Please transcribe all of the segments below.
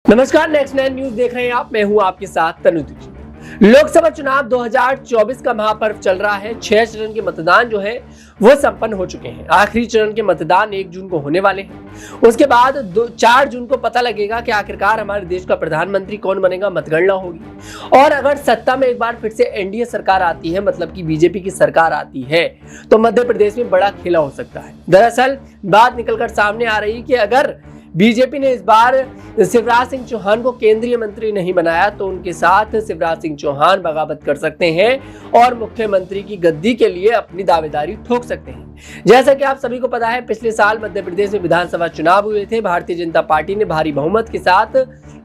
नमस्कार, next 9 news देख रहे हैं आप। मैं हूं आपके साथ तनुज। लोकसभा चुनाव 2024 का महापर्व चल रहा है। 6 चरण के मतदान जो है वो संपन्न हो चुके हैं। आखिरी चरण के मतदान 1 जून को होने वाले हैं। उसके बाद 4 जून को पता लगेगा कि आखिरकार हमारे देश का प्रधानमंत्री कौन बनेगा। मतगणना होगी और अगर सत्ता में एक बार फिर से एनडीए सरकार आती है, मतलब कि बीजेपी की सरकार आती है, तो मध्य प्रदेश में बड़ा खेला हो सकता है। दरअसल बात निकलकर सामने आ रही कि अगर बीजेपी ने इस बार शिवराज सिंह चौहान को केंद्रीय मंत्री नहीं बनाया तो उनके साथ शिवराज सिंह चौहान बगावत कर सकते हैं और मुख्यमंत्री की गद्दी के लिए अपनी दावेदारी ठोक सकते हैं। जैसा कि आप सभी को पता है, पिछले साल मध्य प्रदेश में विधानसभा चुनाव हुए थे। भारतीय जनता पार्टी ने भारी बहुमत के साथ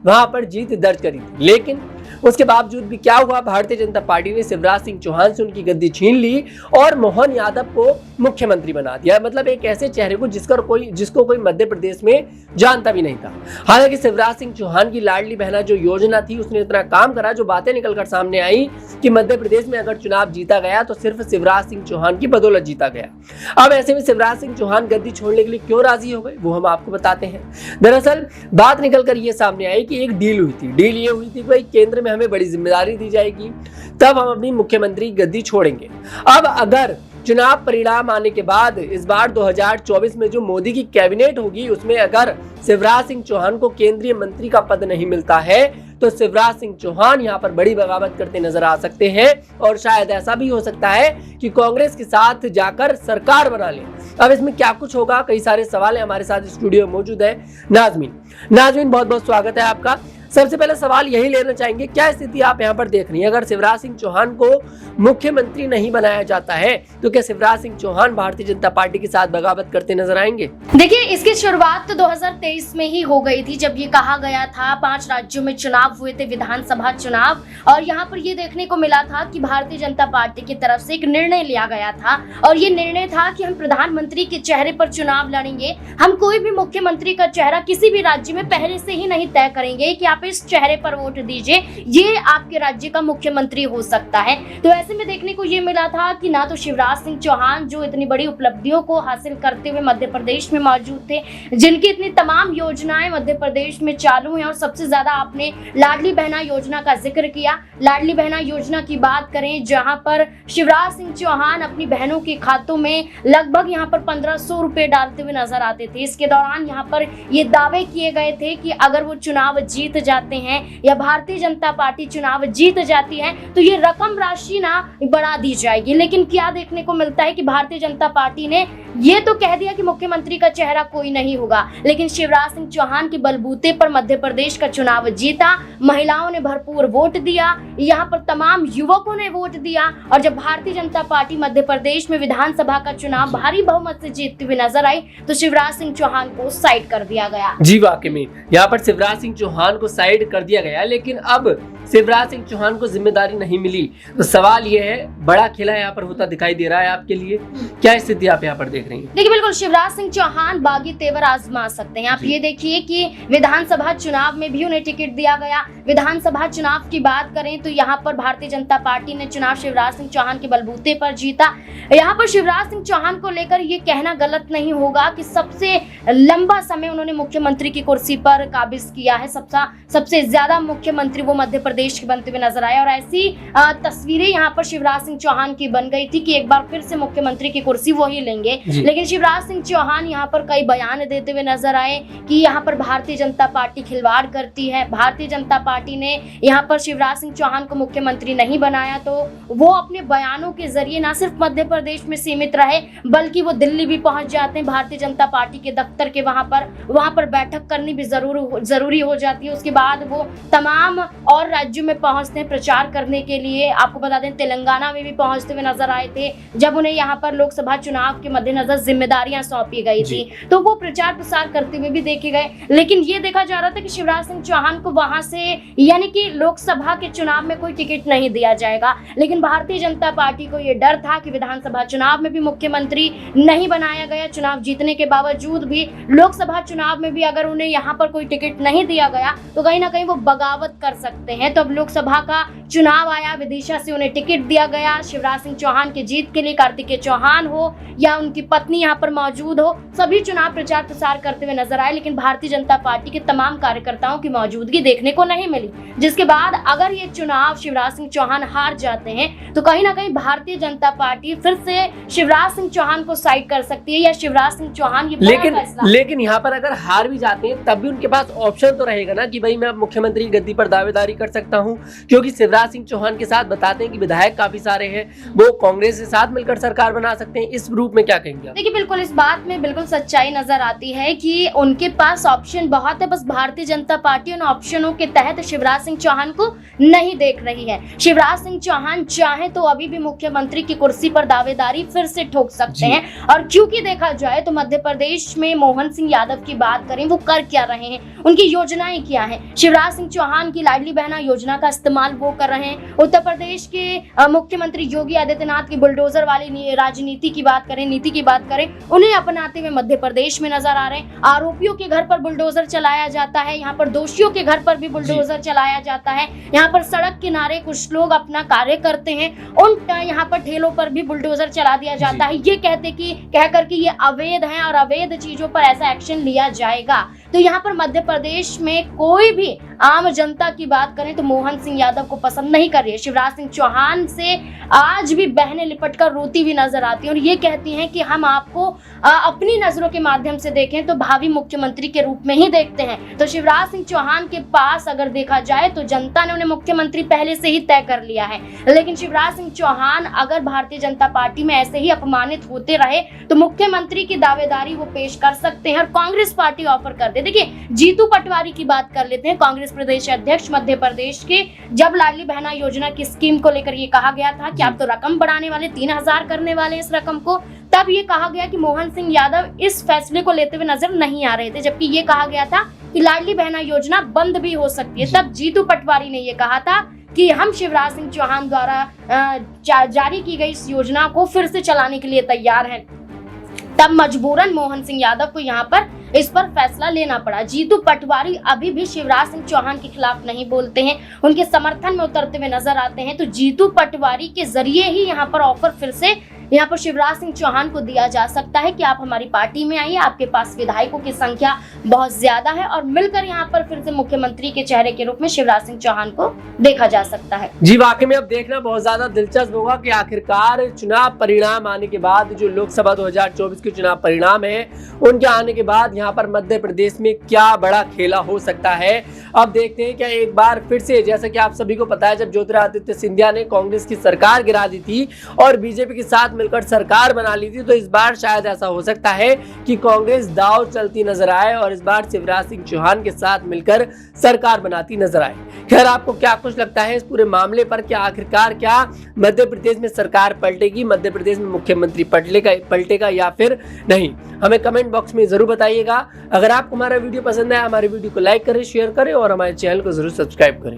वहां पर जीत दर्ज करी थी, लेकिन उसके बावजूद भी क्या हुआ, भारतीय जनता पार्टी ने शिवराज सिंह चौहान से उनकी गद्दी छीन ली और मोहन यादव को मुख्यमंत्री बना दिया। मतलब एक ऐसे चेहरे को जिसको कोई मध्य प्रदेश में जानता भी नहीं था। हालांकि शिवराज सिंह चौहान की लाडली बहना जो योजना थी उसने इतना काम करा, जो बातें निकलकर सामने आई कि मध्य प्रदेश में अगर चुनाव जीता गया तो सिर्फ शिवराज सिंह चौहान की बदौलत जीता गया। अब ऐसे में शिवराज सिंह चौहान गद्दी छोड़ने के लिए क्यों राजी हो गए, वो हम आपको बताते हैं। दरअसल बात निकलकर ये सामने आई कि एक डील हुई थी। डील ये हुई थी कि भाई केंद्र में हमें बड़ी जिम्मेदारी दी जाएगी, तब हम अपनी मुख्यमंत्री गद्दी छोड़ेंगे। अब अगर चुनाव परिणाम आने के बाद इस बार 2024 में जो मोदी की कैबिनेट होगी उसमें अगर शिवराज सिंह चौहान को केंद्रीय मंत्री का पद नहीं मिलता है तो शिवराज सिंह चौहान यहां पर बड़ी बगावत करते नजर आ सकते हैं और शायद ऐसा भी हो सकता है कि कांग्रेस के साथ जाकर सरकार बना ले। अब इसमें क्या कुछ होगा, कई सारे सवाल है। हमारे साथ स्टूडियो में मौजूद है नाजमीन, बहुत बहुत स्वागत है आपका। सबसे पहले सवाल यही लेना चाहेंगे, क्या स्थिति आप यहाँ पर देख रही हैं? अगर शिवराज सिंह चौहान को मुख्यमंत्री नहीं बनाया जाता है तो क्या शिवराज सिंह चौहान भारतीय जनता पार्टी के साथ बगावत करते नजर आएंगे? देखिए, इसकी शुरुआत तो 2023 में ही हो गई थी, जब ये कहा गया था 5 राज्यों में चुनाव हुए थे, विधानसभा चुनाव, और यहाँ पर ये देखने को मिला था कि भारतीय जनता पार्टी की तरफ से एक निर्णय लिया गया था और ये निर्णय था कि हम प्रधानमंत्री के चेहरे पर चुनाव लड़ेंगे। हम कोई भी मुख्यमंत्री का चेहरा किसी भी राज्य में पहले से ही नहीं तय करेंगे कि आप इस चेहरे पर वोट दीजिए, ये आपके राज्य का मुख्यमंत्री हो सकता है। तो ऐसे में देखने को ये मिला था कि ना तो शिवराज सिंह चौहान, जो इतनी बड़ी उपलब्धियों को हासिल करते हुए मध्य प्रदेश में मौजूद थे, जिनकी इतनी तमाम योजनाएं मध्य प्रदेश में चालू हैं, और सबसे ज्यादा आपने लाडली बहना योजना का जिक्र किया। लाडली बहना योजना की बात करें, जहां पर शिवराज सिंह चौहान अपनी बहनों के खातों में लगभग यहां पर 1500 रुपए डालते हुए नजर आते थे। इसके दौरान यहां पर ये दावे किए गए थे कि अगर वो चुनाव जीत जाते हैं या भारतीय जनता पार्टी चुनाव जीत जाती है तो ये रकम राशि ना बढ़ा दी जाएगी। लेकिन क्या देखने को मिलता है कि भारतीय जनता पार्टी ने ये तो कह दिया कि मुख्यमंत्री का चेहरा कोई नहीं होगा, लेकिन शिवराज सिंह चौहान के बलबूते पर मध्य प्रदेश का चुनाव जीता। महिलाओं ने भरपूर वोट दिया, यहाँ पर तमाम युवकों ने वोट दिया, और जब भारतीय जनता पार्टी मध्य प्रदेश में विधानसभा का चुनाव भारी बहुमत से जीतती हुई नजर आई तो शिवराज सिंह चौहान को साइड कर दिया गया। जी वाकई में यहाँ पर शिवराज सिंह चौहान को साइड कर दिया गया, लेकिन अब शिवराज सिंह चौहान को जिम्मेदारी नहीं मिली तो सवाल ये है, बड़ा खेला यहाँ पर होता दिखाई दे रहा है आपके लिए। क्या स्थिति आप यहाँ पर देख रही हैं? देखिए, बिल्कुल शिवराज सिंह चौहान बागी तेवर आजमा सकते हैं। आप ये देखिए कि विधानसभा चुनाव में भी उन्हें टिकट दिया गया। विधानसभा चुनाव की बात करें तो यहाँ पर भारतीय जनता पार्टी ने चुनाव शिवराज सिंह चौहान के बलबूते पर जीता। यहाँ पर शिवराज सिंह चौहान को लेकर ये कहना गलत नहीं होगा कि सबसे लंबा समय उन्होंने मुख्यमंत्री की कुर्सी पर काबिज किया है। सबसे ज्यादा मुख्यमंत्री वो मध्य प्रदेश के बनते हुए नजर आए, और ऐसी तस्वीरें यहाँ पर शिवराज सिंह चौहान की बन गई थी कि एक बार फिर से मुख्यमंत्री की कुर्सी वो ही लेंगे। लेकिन शिवराज सिंह चौहान यहाँ पर कई बयान देते हुए नजर आए कि यहाँ पर भारतीय जनता पार्टी खिलवाड़ करती है। भारतीय जनता पार्टी ने यहाँ पर शिवराज सिंह चौहान को मुख्यमंत्री नहीं बनाया तो वो अपने बयानों के जरिए न सिर्फ मध्य प्रदेश में सीमित रहे बल्कि वो दिल्ली भी पहुंच जाते हैं। भारतीय जनता पार्टी के दफ्तर के वहां पर बैठक करनी भी जरूरी हो जाती है। उसके बाद वो तमाम और राज्यों में पहुंचते हैं प्रचार करने के लिए। आपको बता दें, तेलंगाना में भी पहुंचते हुए नजर आए थे जब उन्हें यहाँ पर लोकसभा चुनाव के मद्देनजर जिम्मेदारियां सौंपी गई थी, तो वो प्रचार प्रसार करते हुए भी देखे गए। लेकिन ये देखा जा रहा था कि शिवराज सिंह चौहान को वहां से यानी कि लोकसभा के चुनाव में कोई टिकट नहीं दिया जाएगा। लेकिन भारतीय जनता पार्टी को ये डर था कि विधानसभा चुनाव में भी मुख्यमंत्री नहीं बनाया गया, चुनाव जीतने के बावजूद भी लोकसभा चुनाव में भी अगर उन्हें यहाँ पर कोई टिकट नहीं दिया गया तो कहीं ना कहीं वो बगावत कर सकते हैं। हैं। तो अब लोकसभा का चुनाव आया, विदिशा से उन्हें टिकट दिया गया। शिवराज सिंह चौहान के जीत के लिए कार्तिकेय चौहान हो या उनकी पत्नी यहाँ पर मौजूद हो, सभी चुनाव प्रचार प्रसार करते हुए नजर आए, लेकिन भारतीय जनता पार्टी के तमाम कार्यकर्ताओं की मौजूदगी देखने को नहीं मिली। जिसके बाद अगर ये चुनाव शिवराज सिंह चौहान हार जाते हैं तो कहीं ना कहीं भारतीय जनता पार्टी फिर से शिवराज सिंह चौहान को साइड कर सकती है या शिवराज सिंह चौहान ये लेकिन यहाँ पर अगर हार भी जाते हैं तब भी उनके पास ऑप्शन तो रहेगा ना कि भाई मैं मुख्यमंत्री गद्दी पर दावेदारी कर सकता हूँ, क्योंकि शिवराज सिंह चौहान के साथ बताते हैं कि विधायक काफी सारे हैं, वो कांग्रेस के साथ मिलकर सरकार बना सकते हैं। इस रूप में क्या कहेंगे? देखिए, बिल्कुल इस बात में बिल्कुल सच्चाई नजर आती है कि उनके पास ऑप्शन बहुत है, बस भारतीय जनता पार्टी उन ऑप्शनों के तहत शिवराज सिंह चौहान को नहीं देख रही है। शिवराज सिंह चौहान चाहे तो अभी भी मुख्यमंत्री की कुर्सी पर दावेदारी फिर से ठोक सकते हैं। और क्योंकि देखा जाए तो मध्य प्रदेश में मोहन सिंह यादव की बात करें, वो कर क्या रहे हैं, उनकी योजनाएं क्या हैं। शिवराज सिंह चौहान की लाडली बहना योजना का इस्तेमाल वो कर रहे हैं। उत्तर प्रदेश के मुख्यमंत्री योगी आदित्यनाथ की बुलडोजर वाली राजनीति की बात करें, नीति की बात करें, उन्हें अपनाते हुए मध्य प्रदेश में नजर आ रहे हैं। आरोपियों के घर पर बुलडोजर चलाया जाता है, यहाँ पर दोषियों के घर पर भी बुलडोजर चलाया जाता है। यहाँ पर सड़क किनारे कुछ लोग अपना कार्य करते हैं, उन यहाँ पर ठेलों पर भी बुलडोजर चला दिया जाता है, ये कह करके ये अवैध है और अवैध चीजों पर ऐसा एक्शन लिया जाएगा। तो यहाँ पर मध्य प्रदेश में कोई भी आम जनता की बात करें तो मोहन सिंह यादव को पसंद नहीं कर रही है। शिवराज सिंह चौहान से आज भी बहनें लिपट कर रोती हुई नजर आती हैं और ये कहती हैं कि हम आपको अपनी नजरों के माध्यम से देखें तो भावी मुख्यमंत्री के रूप में ही देखते हैं। तो शिवराज सिंह चौहान के पास अगर देखा जाए तो जनता ने उन्हें मुख्यमंत्री पहले से ही तय कर लिया है, लेकिन शिवराज सिंह चौहान अगर भारतीय जनता पार्टी में ऐसे ही अपमानित होते रहे तो मुख्यमंत्री की दावेदारी वो पेश कर सकते हैं और कांग्रेस पार्टी ऑफर कर दे। देखिए, जीतू पटवारी की बात कर लेते हैं, कांग्रेस प्रदेश अध्यक्ष मध्य प्रदेश के। जब लाडली बहना योजना की स्कीम को लेकर ये कहा गया था कि आप तो रकम बढ़ाने वाले, 3000 करने वाले इस रकम को, तब ये कहा गया कि मोहन सिंह यादव इस फैसले को लेते हुए नजर नहीं आ रहे थे, जबकि ये कहा गया था कि लाडली बहना योजना बंद भी हो सकती है। तब जीतू पटवारी ने ये कहा था कि हम शिवराज सिंह चौहान द्वारा जारी की गई इस योजना को फिर से चलाने के लिए तैयार हैं। तब मजबूरन मोहन सिंह यादव को यहाँ पर इस पर फैसला लेना पड़ा। जीतू पटवारी अभी भी शिवराज सिंह चौहान के खिलाफ नहीं बोलते हैं, उनके समर्थन में उतरते हुए नजर आते हैं। तो जीतू पटवारी के जरिए ही यहाँ पर ऑफर फिर से यहाँ पर शिवराज सिंह चौहान को दिया जा सकता है कि आप हमारी पार्टी में आइए, आपके पास विधायकों की संख्या बहुत ज्यादा है और मिलकर यहाँ पर फिर से मुख्यमंत्री के चेहरे के रूप में शिवराज सिंह चौहान को देखा जा सकता है। जी, वाकई में अब देखना बहुत ज्यादा दिलचस्प होगा कि आखिरकार चुनाव परिणाम आने के बाद, जो लोकसभा 2024 के चुनाव परिणाम है उनके आने के बाद यहाँ पर मध्य प्रदेश में क्या बड़ा खेला हो सकता है। अब देखते हैं क्या एक बार फिर से, जैसा कि आप सभी को पता है, जब ज्योतिरादित्य सिंधिया ने कांग्रेस की सरकार गिरा दी थी और बीजेपी के साथ मिलकर सरकार बना ली थी, तो इस बार शायद ऐसा हो सकता है कि कांग्रेस दांव चलती नजर आए और इस बार शिवराज सिंह चौहान के साथ मिलकर सरकार बनाती नजर आए। खैर, आपको क्या कुछ लगता है इस पूरे मामले पर? क्या आखिरकार क्या मध्य प्रदेश में सरकार पलटेगी, मध्य प्रदेश में मुख्यमंत्री पलटेगा या फिर नहीं? हमें कमेंट बॉक्स में जरूर बताइएगा। अगर आपको हमारा वीडियो पसंद आया, हमारे वीडियो को लाइक करें, शेयर करें और हमारे चैनल को जरूर सब्सक्राइब करें।